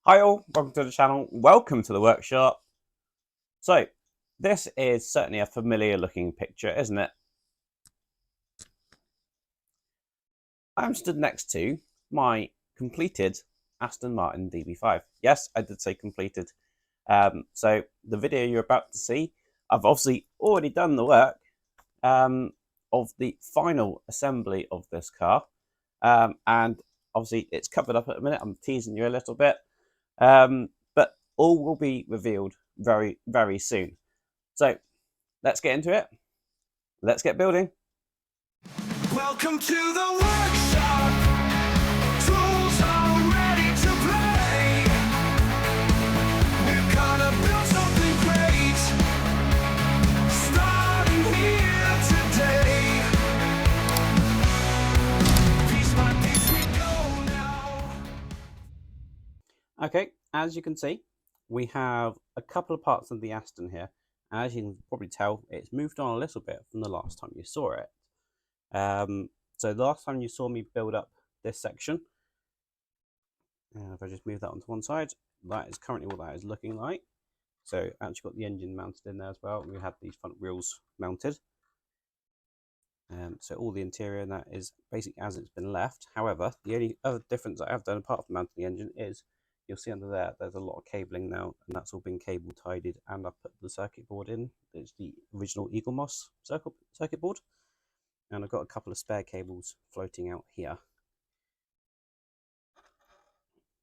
Hi all, welcome to the channel, welcome to the workshop. So, this is certainly a familiar looking picture, isn't it? I'm stood next to my completed Aston Martin DB5. Yes, I did say completed. So, the video you're about to see, I've obviously already done the work of the final assembly of this car. And obviously it's covered up at the minute, I'm teasing you a little bit. But all will be revealed very, very soon. So let's get into it. Let's get building. Welcome to the workshop. Tools are ready to play. We're gonna build something great. Starting here today. Piece by piece we go now. Okay, as you can see, we have a couple of parts of the Aston here. As you can probably tell, it's moved on a little bit from the last time you saw it. So the last time you saw me build up this section, if I just move that onto one side, that is currently what that is looking like. So actually got the engine mounted in there as well. We had these front wheels mounted. So all the interior and that is basically as it's been left. However, the only other difference I have done apart from mounting the engine is you'll see under there there's a lot of cabling now, and that's all been cable tidied, and I've put the circuit board in. It's the original Eaglemoss circuit board, and I've got a couple of spare cables floating out here.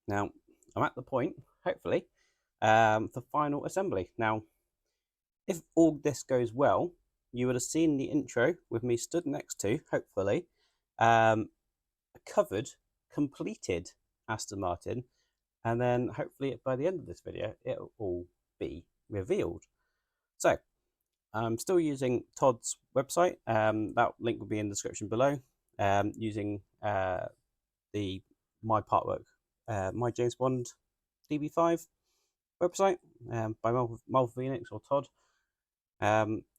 Now I'm at the point, hopefully, for final assembly. Now, if all this goes well, you would have seen the intro with me stood next to, hopefully, a covered, completed Aston Martin, and then hopefully by the end of this video, it'll all be revealed. So, I'm still using Todd's website. That link will be in the description below. Using the My Partwork, My James Bond DB5 website by Marvel Phoenix or Todd.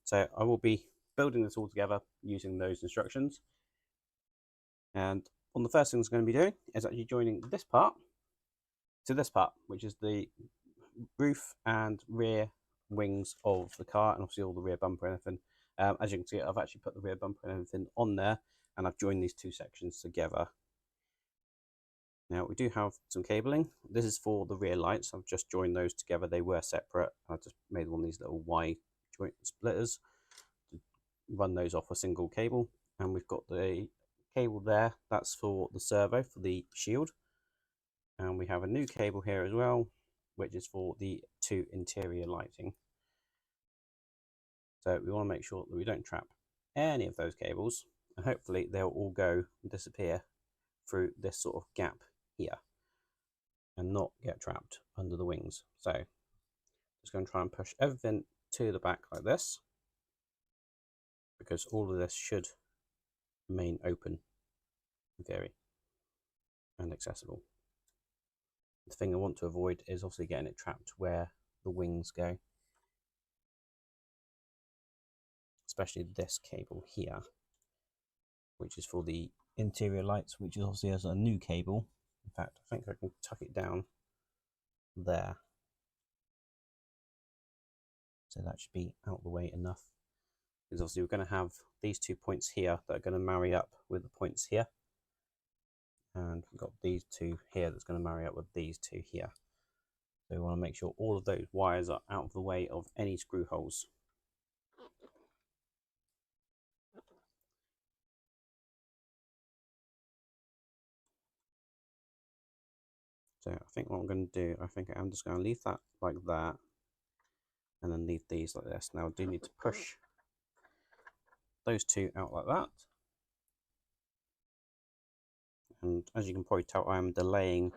So I will be building this all together using those instructions. And one of the first things I'm going to be doing is actually joining this part to this part, which is the roof and rear wings of the car, and obviously all the rear bumper and everything. As you can see, I've actually put the rear bumper and everything on there, and I've joined these two sections together. Now we do have some cabling. This is for the rear lights. I've just joined those together. They were separate. I just made one of these little Y joint splitters to run those off a single cable. And we've got the cable there. That's for the servo, for the shield. And we have a new cable here as well, which is for the two interior lighting. So we want to make sure that we don't trap any of those cables, and hopefully they'll all go and disappear through this sort of gap here and not get trapped under the wings. So just going to try and push everything to the back like this, because all of this should remain open in theory and accessible. The thing I want to avoid is obviously getting it trapped where the wings go, especially this cable here, which is for the interior lights, which is obviously as a new cable. In fact, I think I can tuck it down there. So that should be out the way enough. Because obviously we're going to have these 2 points here that are going to marry up with the points here. And we've got these two here that's going to marry up with these two here. So we want to make sure all of those wires are out of the way of any screw holes. So I think what I'm going to do, I think I'm just going to leave that like that, and then leave these like this. Now I do need to push those two out like that. And as you can probably tell, I'm delaying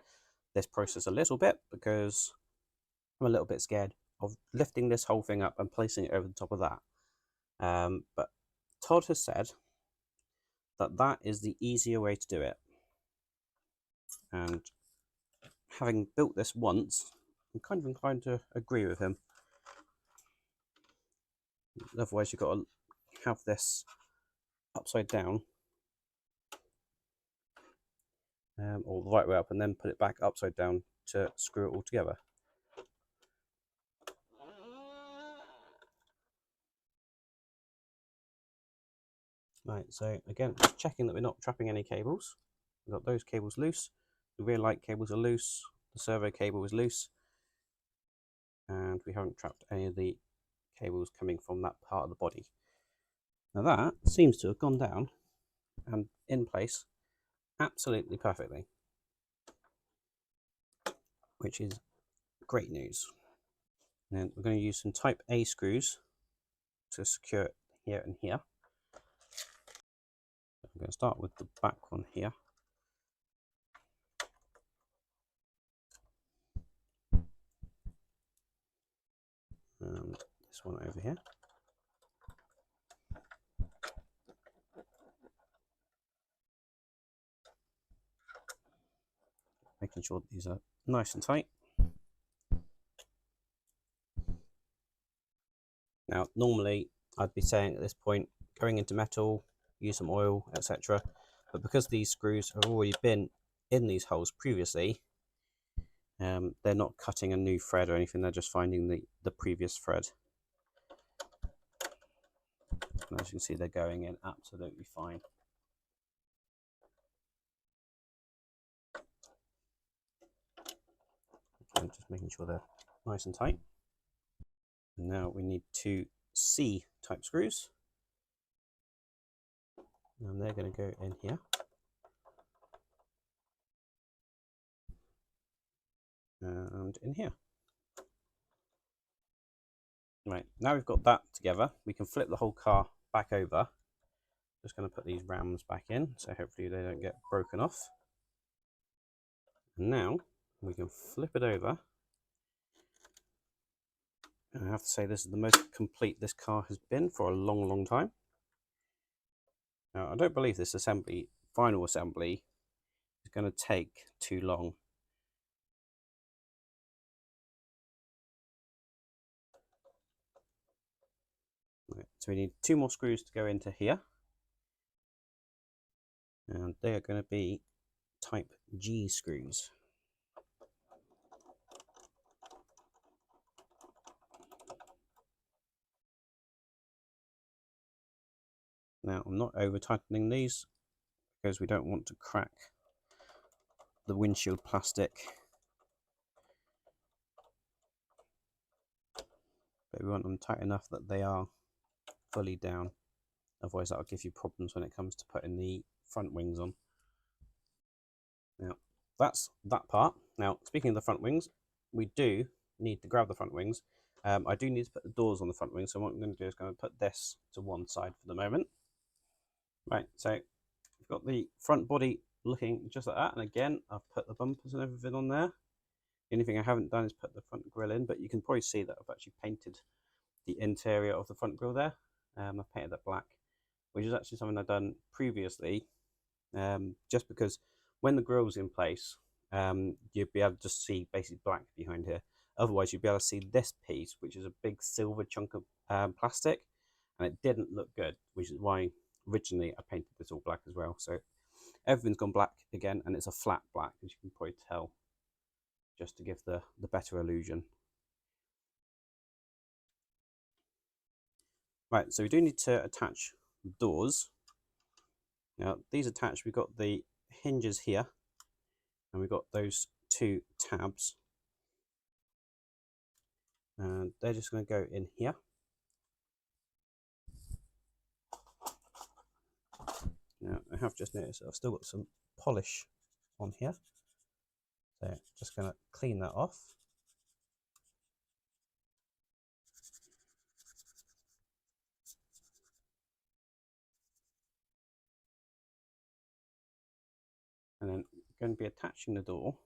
this process a little bit because I'm a little bit scared of lifting this whole thing up and placing it over the top of that. But Todd has said that that is the easier way to do it. And having built this once, I'm kind of inclined to agree with him. Otherwise, you've got to have this upside down, or the right way up, and then put it back upside down to screw it all together. Right, so again, just checking that we're not trapping any cables. We've got those cables loose, the rear light cables are loose, the servo cable is loose, and we haven't trapped any of the cables coming from that part of the body. Now that seems to have gone down and in place absolutely perfectly, which is great news. And then we're going to use some type A screws to secure it here and here. I'm going to start with the back one here. And this one over here. Making sure that these are nice and tight. Now, normally I'd be saying at this point, going into metal, use some oil, etc. But because these screws have already been in these holes previously, they're not cutting a new thread or anything, they're just finding the previous thread. And as you can see, they're going in absolutely fine. And just making sure they're nice and tight. And now we need 2 C type screws. And they're going to go in here. And in here. Right, now we've got that together, we can flip the whole car back over. Just going to put these rams back in, so hopefully they don't get broken off. And now we can flip it over. And I have to say this is the most complete this car has been for a long, long time. Now, I don't believe this assembly, final assembly, is going to take too long. Right, so we need 2 more screws to go into here. And they are going to be type G screws. Now, I'm not over tightening these because we don't want to crack the windshield plastic. But we want them tight enough that they are fully down. Otherwise that'll give you problems when it comes to putting the front wings on. Now, that's that part. Now, speaking of the front wings, we do need to grab the front wings. I do need to put the doors on the front wings, so what I'm going to do is going to put this to one side for the moment. Right, so we've got the front body looking just like that, and again, I've put the bumpers and everything on there. The only thing I haven't done is put the front grille in, but you can probably see that I've actually painted the interior of the front grille there. I've painted that black, which is actually something I've done previously, just because when the grille's in place, you'd be able to just see basically black behind here. Otherwise, you'd be able to see this piece, which is a big silver chunk of plastic, and it didn't look good, which is why originally I painted this all black as well. So everything's gone black again, and it's a flat black, as you can probably tell, just to give the better illusion. Right, so we do need to attach doors. Now, these attached, we've got the hinges here, and we've got those 2 tabs. And they're just going to go in here. Now, I have just noticed that I've still got some polish on here. So, just going to clean that off. And then going to be attaching the door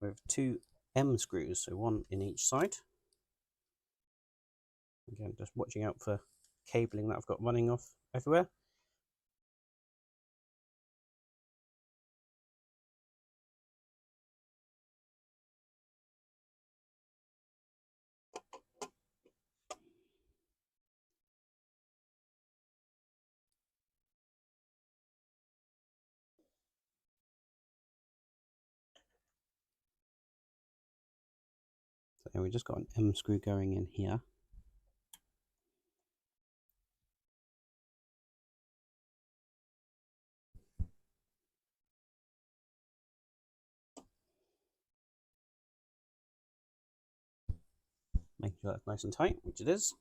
with 2 M screws, so 1 in each side. Again, just watching out for cabling that I've got running off everywhere. So we just got an M screw going in here. Making sure that's nice and tight, which it is.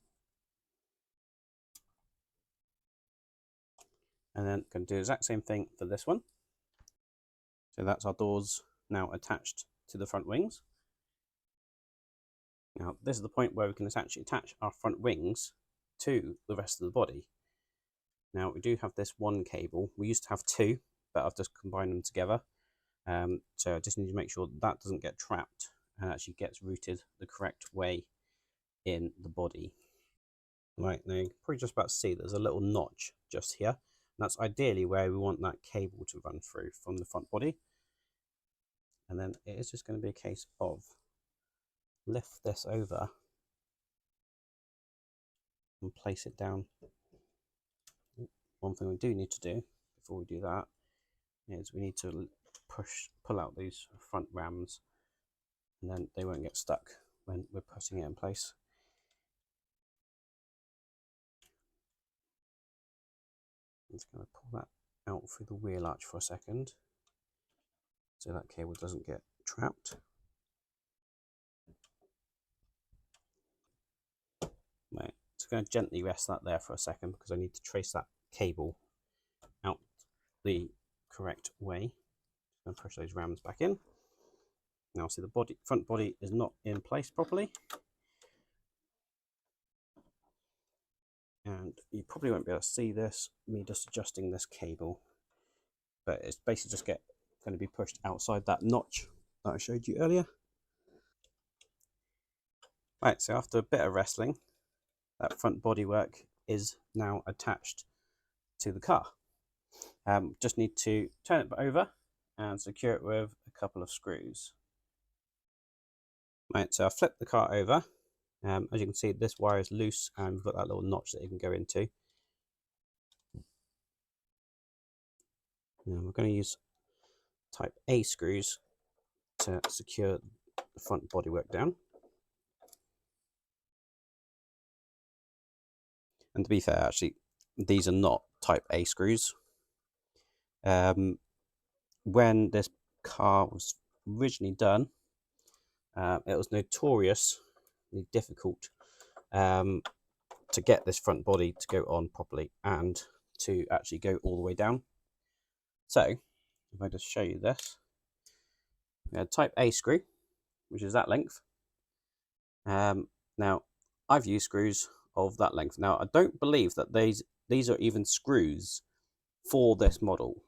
And then going to do the exact same thing for this one. So that's our doors now attached to the front wings. Now this is the point where we can actually attach our front wings to the rest of the body. Now we do have this one cable. We used to have two, but I've just combined them together. So I just need to make sure that doesn't get trapped and actually gets routed the correct way in the body. Right, now you can probably just about see there's a little notch just here. That's ideally where we want that cable to run through from the front body. And then it is just going to be a case of lift this over and place it down. One thing we do need to do before we do that is we need to pull out these front rams, and then they won't get stuck when we're putting it in place. I'm just going to pull that out through the wheel arch for a second so that cable doesn't get trapped. Right, just going to gently rest that there for a second because I need to trace that cable out the correct way. Just going to push those rams back in. Now see the front body is not in place properly. And you probably won't be able to see this, me just adjusting this cable. But it's basically just going to be pushed outside that notch that I showed you earlier. Right, so after a bit of wrestling, that front bodywork is now attached to the car. Just need to turn it over and secure it with a couple of screws. Right, so I flipped the car over. As you can see, this wire is loose and we've got that little notch that you can go into. Now we're going to use type A screws to secure the front bodywork down. And to be fair, actually, these are not type A screws. When this car was originally done, it was notoriously difficult to get this front body to go on properly and to actually go all the way down. So if I just show you this, we had type A screw, which is that length. Now I've used screws of that length. Now I don't believe that these are even screws for this model.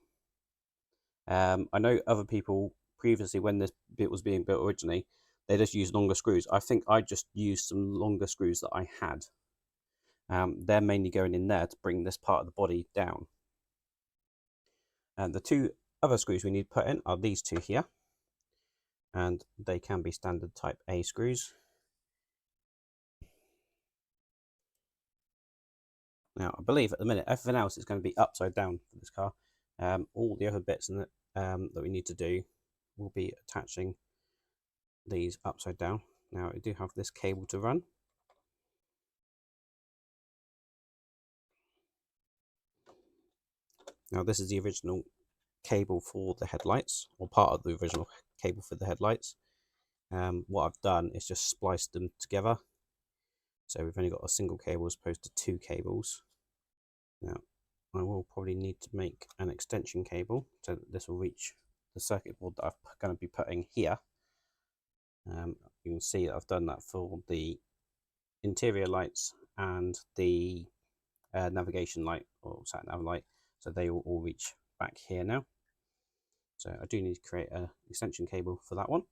I know other people previously, when this bit was being built originally, they just used longer screws. I think I just used some longer screws that I had. They're mainly going in there to bring this part of the body down. And the two other screws we need to put in are these two here. And they can be standard type A screws. Now, I believe at the minute, everything else is going to be upside down for this car. All the other bits in it, that we need to do will be attaching these upside down. Now, we do have this cable to run. Now, this is the original cable for the headlights, or part of the original cable for the headlights. What I've done is just spliced them together. So we've only got a single cable as opposed to two cables. Now, I will probably need to make an extension cable so that this will reach the circuit board that I'm going to be putting here. You can see that I've done that for the interior lights and the navigation light, or sat nav light, so they will all reach back here now. So I do need to create an extension cable for that one.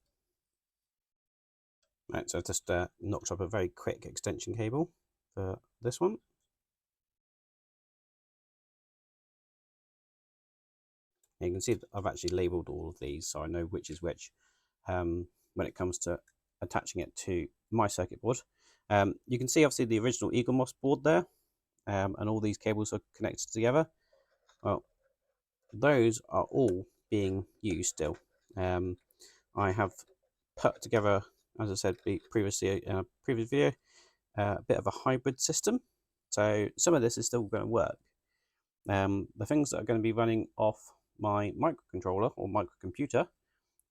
Right, so I just knocked up a very quick extension cable for this one. And you can see that I've actually labelled all of these, so I know which is which when it comes to attaching it to my circuit board. You can see obviously the original Eaglemoss board there, and all these cables are connected together. Well, those are all being used still. I have put together as I said previously in a previous video, a bit of a hybrid system. So some of this is still going to work. The things that are going to be running off my microcontroller or microcomputer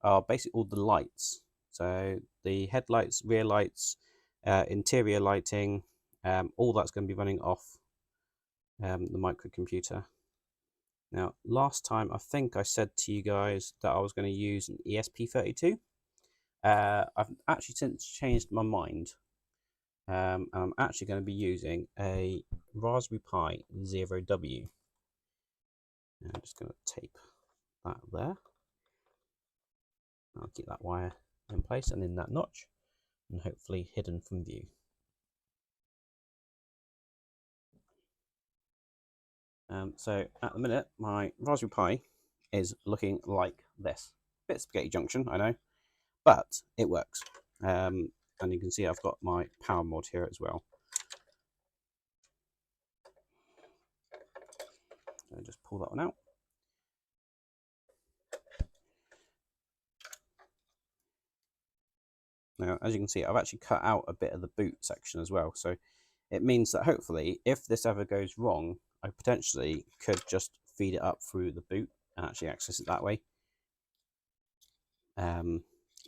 are basically all the lights. So the headlights, rear lights, interior lighting, all that's going to be running off the microcomputer. Now, last time I think I said to you guys that I was going to use an ESP32. I've actually since changed my mind. And I'm actually going to be using a Raspberry Pi 0W. I'm just going to tape that there. I'll keep that wire in place and in that notch, and hopefully hidden from view. So at the minute, my Raspberry Pi is looking like this. Bit spaghetti junction, I know, but it works. And you can see I've got my power mod here as well. So just pull that one out. Now, as you can see, I've actually cut out a bit of the boot section as well. So it means that hopefully, if this ever goes wrong, I potentially could just feed it up through the boot and actually access it that way.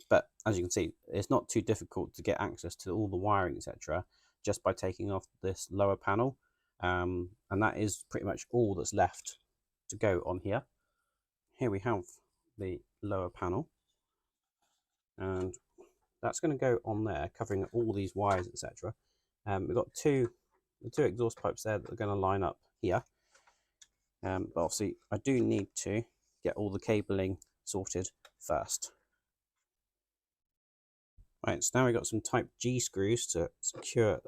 But as you can see, it's not too difficult to get access to all the wiring, etc., just by taking off this lower panel. And that is pretty much all that's left to go on here. Here we have the lower panel, and that's going to go on there, covering all these wires, etc. We've got the two exhaust pipes there that are going to line up here. But obviously, I do need to get all the cabling sorted first. Right, so now we've got some Type G screws to secure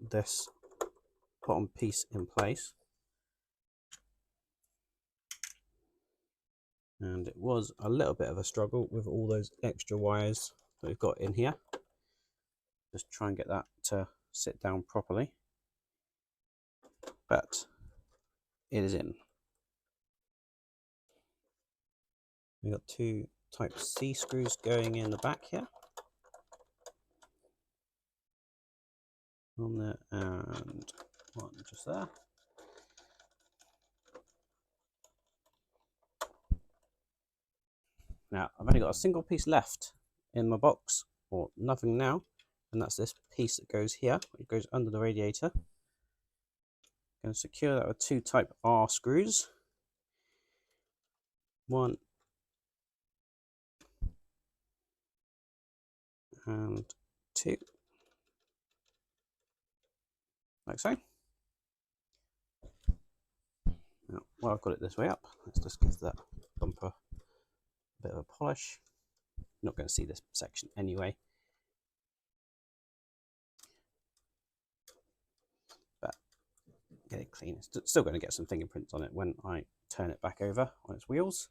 this bottom piece in place. And it was a little bit of a struggle with all those extra wires that we've got in here. Just try and get that to sit down properly. But it is in. We've got two Type C screws going in the back here. On there, and one just there. Now, I've only got a single piece left in my box, or nothing now, and that's this piece that goes here. It goes under the radiator. I'm going to secure that with two Type R screws. One and two. Like so. Now, while I've got it this way up, let's just give that bumper a bit of a polish. You're not going to see this section anyway. But get it clean. It's still going to get some fingerprints on it when I turn it back over on its wheels,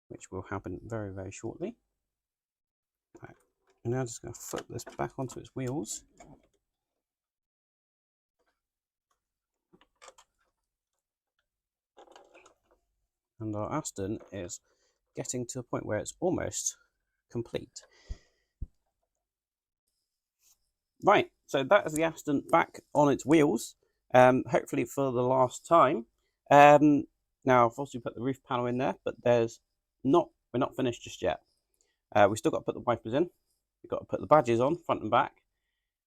which will happen very, very shortly. Right. And now I'm just going to flip this back onto its wheels. And our Aston is getting to a point where it's almost complete. Right, so that is the Aston back on its wheels, hopefully for the last time. Now, I've also put the roof panel in there, but we're not finished just yet. We've still got to put the wipers in, we've got to put the badges on, front and back,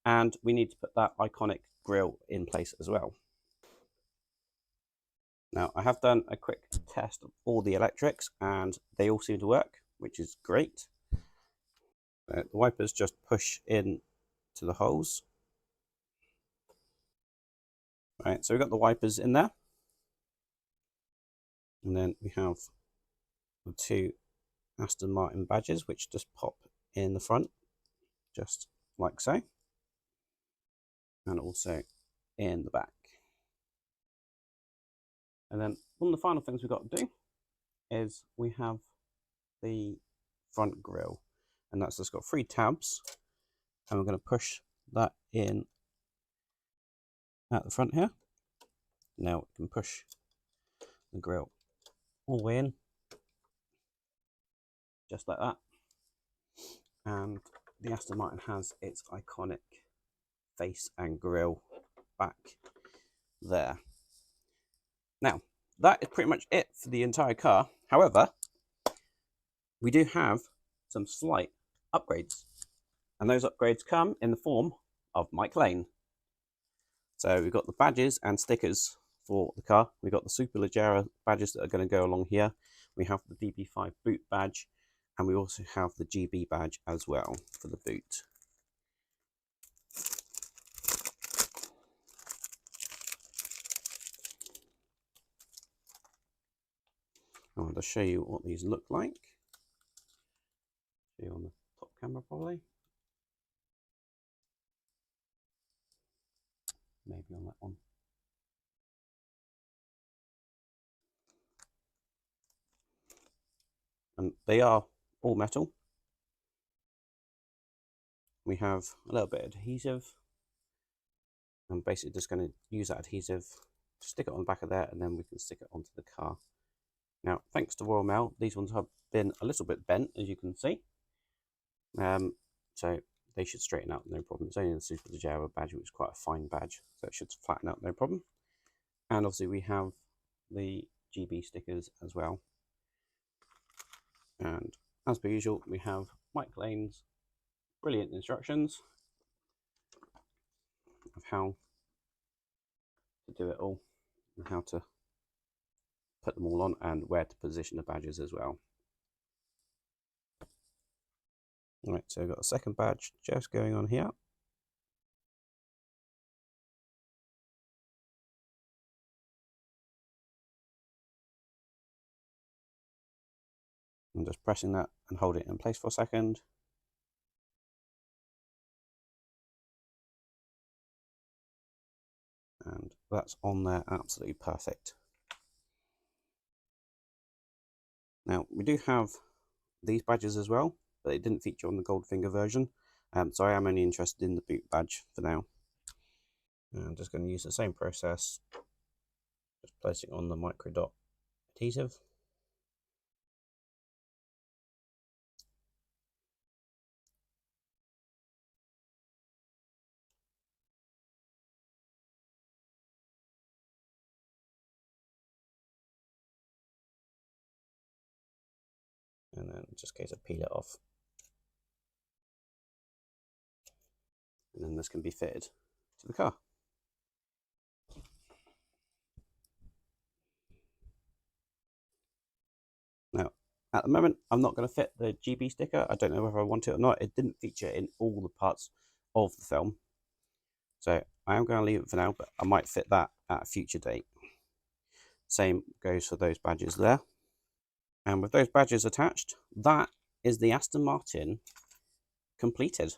and we need to put that iconic grille in place as well. Now, I have done a quick test of all the electrics, and they all seem to work, which is great. The wipers just push in to the holes. Right, so we've got the wipers in there. And then we have the two Aston Martin badges, which just pop in the front, just like so. And also in the back. And then one of the final things we've got to do is we have the front grille, and that's just got 3 tabs, and we're going to push that in at the front here. Now we can push the grille all the way in, just like that. And the Aston Martin has its iconic face and grille back there. Now, that is pretty much it for the entire car. However, we do have some slight upgrades, and those upgrades come in the form of Mike Lane. So we've got the badges and stickers for the car. We've got the Superleggera badges that are going to go along here. We have the DB5 boot badge, and we also have the GB badge as well for the boot. I want to show you what these look like. Show you on the top camera probably. Maybe on that one. And they are all metal. We have a little bit of adhesive. I'm basically just going to use that adhesive to stick it on the back of there, and then we can stick it onto the car. Now, thanks to Royal Mail, these ones have been a little bit bent, as you can see. So they should straighten out no problem. It's only the Superleggera badge, which is quite a fine badge, so it should flatten out no problem. And obviously we have the GB stickers as well. And as per usual, we have Mike Lane's brilliant instructions of how to do it all and how to put them all on and where to position the badges as well. Alright, so I've got a second badge just going on here. I'm just pressing that and holding it in place for a second. And that's on there absolutely perfect. Now, we do have these badges as well, but they didn't feature on the Goldfinger version. So I am only interested in the boot badge for now. And I'm just going to use the same process, just placing on the micro dot adhesive. And then just in case I peel it off. And then this can be fitted to the car. Now, at the moment, I'm not going to fit the GB sticker. I don't know whether I want it or not. It didn't feature in all the parts of the film. So I am going to leave it for now, but I might fit that at a future date. Same goes for those badges there. And with those badges attached, that is the Aston Martin completed.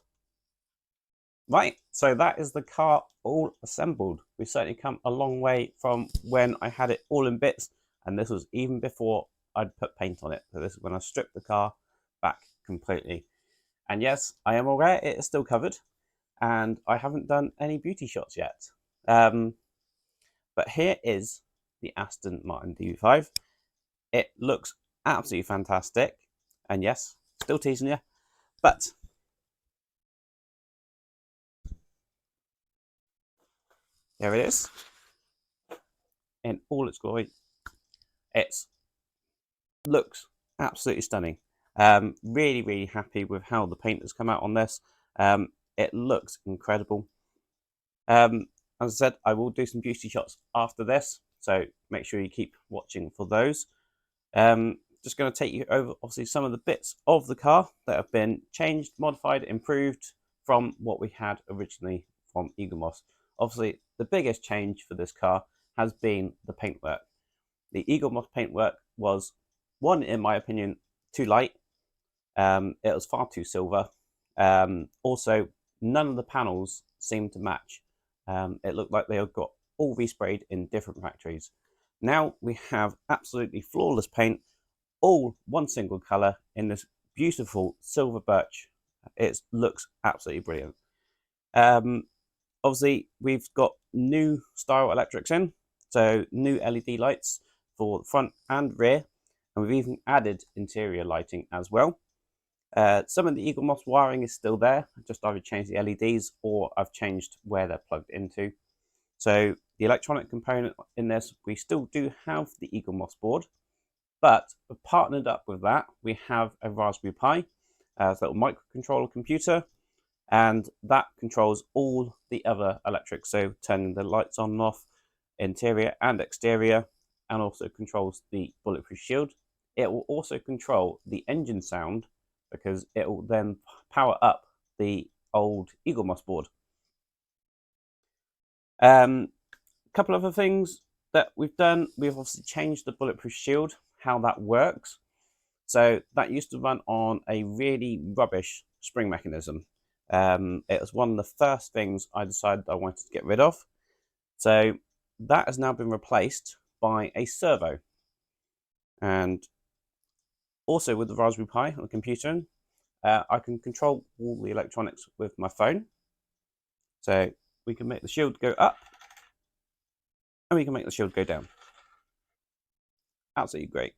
Right, so that is the car all assembled. We've certainly come a long way from when I had it all in bits, and this was even before I'd put paint on it. So this is when I stripped the car back completely. And yes, I am aware it is still covered, and I haven't done any beauty shots yet. But here is the Aston Martin DB5. It looks absolutely fantastic. And yes, still teasing you, but there it is in all its glory. It looks absolutely stunning. Really, really happy with how the paint has come out on this. It looks incredible. As I said, I will do some beauty shots after this, so make sure you keep watching for those. Just going to take you over, obviously, some of the bits of the car that have been changed, modified, improved from what we had originally from Eaglemoss. Obviously, the biggest change for this car has been the paintwork. The Eaglemoss paintwork was, one, in my opinion, too light. It was far too silver. Also, none of the panels seemed to match. It looked like they had got all resprayed in different factories. Now we have absolutely flawless paint, all one single colour in this beautiful silver birch. It looks absolutely brilliant. Obviously, we've got new style electrics in, so new LED lights for the front and rear, and we've even added interior lighting as well. Some of the Eaglemoss wiring is still there. I've just either changed the LEDs or I've changed where they're plugged into. So the electronic component in this, we still do have the Eaglemoss board, but partnered up with that, we have a Raspberry Pi, a little microcontroller computer, and that controls all the other electrics. So turning the lights on and off, interior and exterior, and also controls the bulletproof shield. It will also control the engine sound because it will then power up the old Eaglemoss board. A couple other things that we've done, we've obviously changed the bulletproof shield, how that works. So that used to run on a really rubbish spring mechanism. It was one of the first things I decided I wanted to get rid of. So that has now been replaced by a servo. And also with the Raspberry Pi on the computer, I can control all the electronics with my phone. So we can make the shield go up and we can make the shield go down. Absolutely great.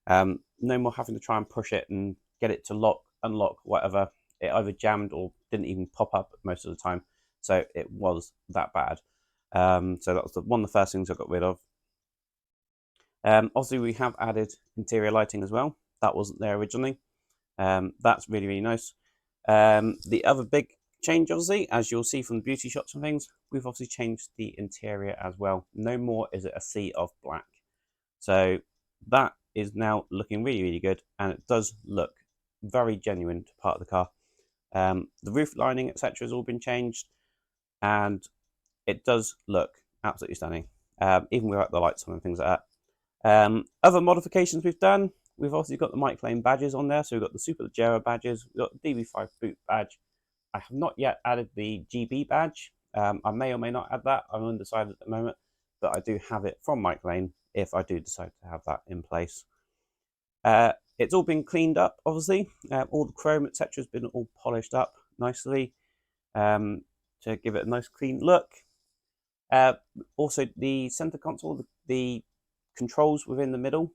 No more having to try and push it and get it to lock, unlock, whatever. It either jammed or didn't even pop up most of the time. So it was that bad. So that was one of the first things I got rid of. Obviously, we have added interior lighting as well. That wasn't there originally. That's really, really nice. The other big change, obviously, as you'll see from the beauty shots and things, we've obviously changed the interior as well. No more is it a sea of black. So that is now looking really, really good, and it does look very genuine to part of the car. The roof lining, etc., has all been changed, and it does look absolutely stunning, even without the lights on and things like that. Other modifications we've done, we've also got the Mike Lane badges on there. So we've got the Superleggera badges, we've got the DB5 boot badge. I have not yet added the GB badge. I may or may not add that. I'm undecided at the moment, but I do have it from Mike Lane if I do decide to have that in place. It's all been cleaned up, obviously. All the chrome, etc., has been all polished up nicely to give it a nice clean look. Also, the center console, the controls within the middle,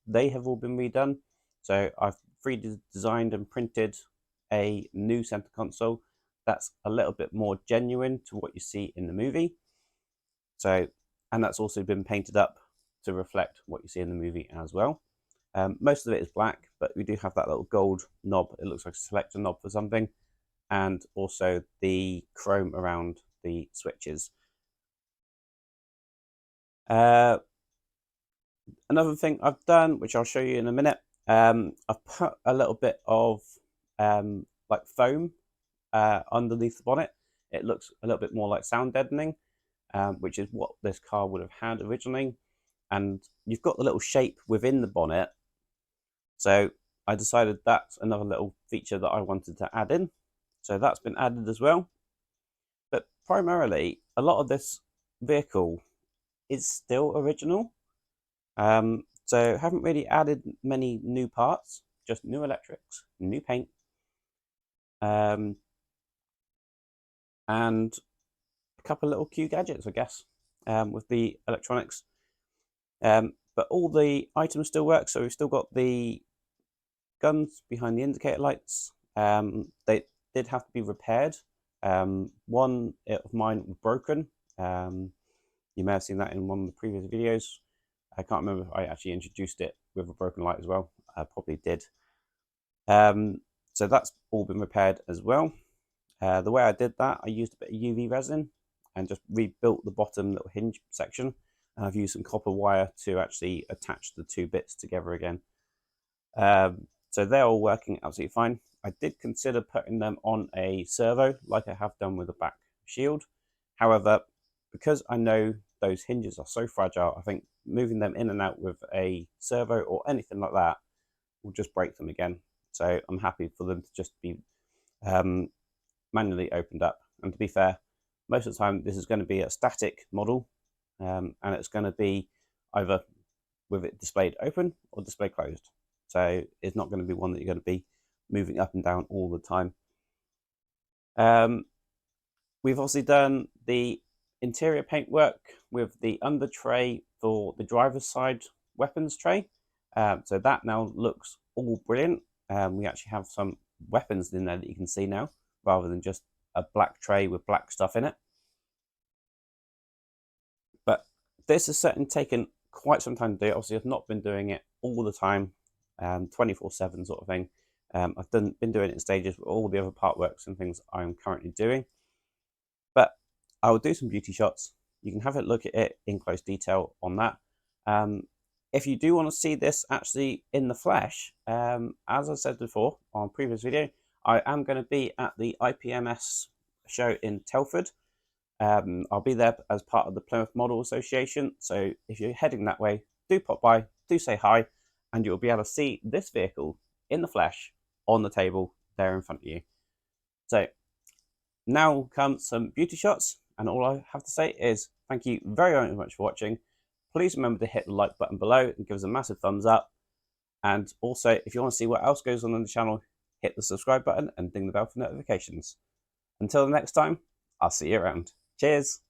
they have all been redone. So I've 3D designed and printed a new center console that's a little bit more genuine to what you see in the movie. So, and that's also been painted up to reflect what you see in the movie as well. Most of it is black, but we do have that little gold knob. It looks like a selector knob for something, and also the chrome around the switches. Another thing I've done, which I'll show you in a minute, I've put a little bit of like foam underneath the bonnet. It looks a little bit more like sound deadening, which is what this car would have had originally. And you've got the little shape within the bonnet. So I decided that's another little feature that I wanted to add in. So that's been added as well. But primarily, a lot of this vehicle is still original. So haven't really added many new parts, just new electrics, new paint, and a couple of little cute gadgets, I guess, with the electronics. But all the items still work, so we've still got the guns behind the indicator lights. They did have to be repaired. One of mine was broken. You may have seen that in one of the previous videos. I can't remember if I actually introduced it with a broken light as well. I probably did. So that's all been repaired as well. The way I did that, I used a bit of UV resin and just rebuilt the bottom little hinge section. And I've used some copper wire to actually attach the two bits together again. So they're all working absolutely fine. I did consider putting them on a servo like I have done with the back shield. However, because I know those hinges are so fragile, I think moving them in and out with a servo or anything like that will just break them again. So I'm happy for them to just be manually opened up. And to be fair, most of the time this is going to be a static model, and it's going to be either with it displayed open or displayed closed. So it's not going to be one that you're going to be moving up and down all the time. We've also done the interior paintwork with the under tray for the driver's side weapons tray. So that now looks all brilliant. We actually have some weapons in there that you can see now, rather than just a black tray with black stuff in it. But this has certainly taken quite some time to do. Obviously, I've not been doing it all the time, 24/7 sort of thing. I've been doing it in stages with all the other part works and things I'm currently doing. But I will do some beauty shots. You can have a look at it in close detail on that. If you do want to see this actually in the flesh, as I said before on previous video, I am going to be at the IPMS show in Telford. I'll be there as part of the Plymouth Model Association. So if you're heading that way, do pop by, do say hi, and you'll be able to see this vehicle in the flesh on the table there in front of you. So now come some beauty shots, and all I have to say is thank you very, very much for watching. Please remember to hit the like button below and give us a massive thumbs up. And also, if you want to see what else goes on the channel, hit the subscribe button and ding the bell for notifications. Until the next time, I'll see you around. Cheers!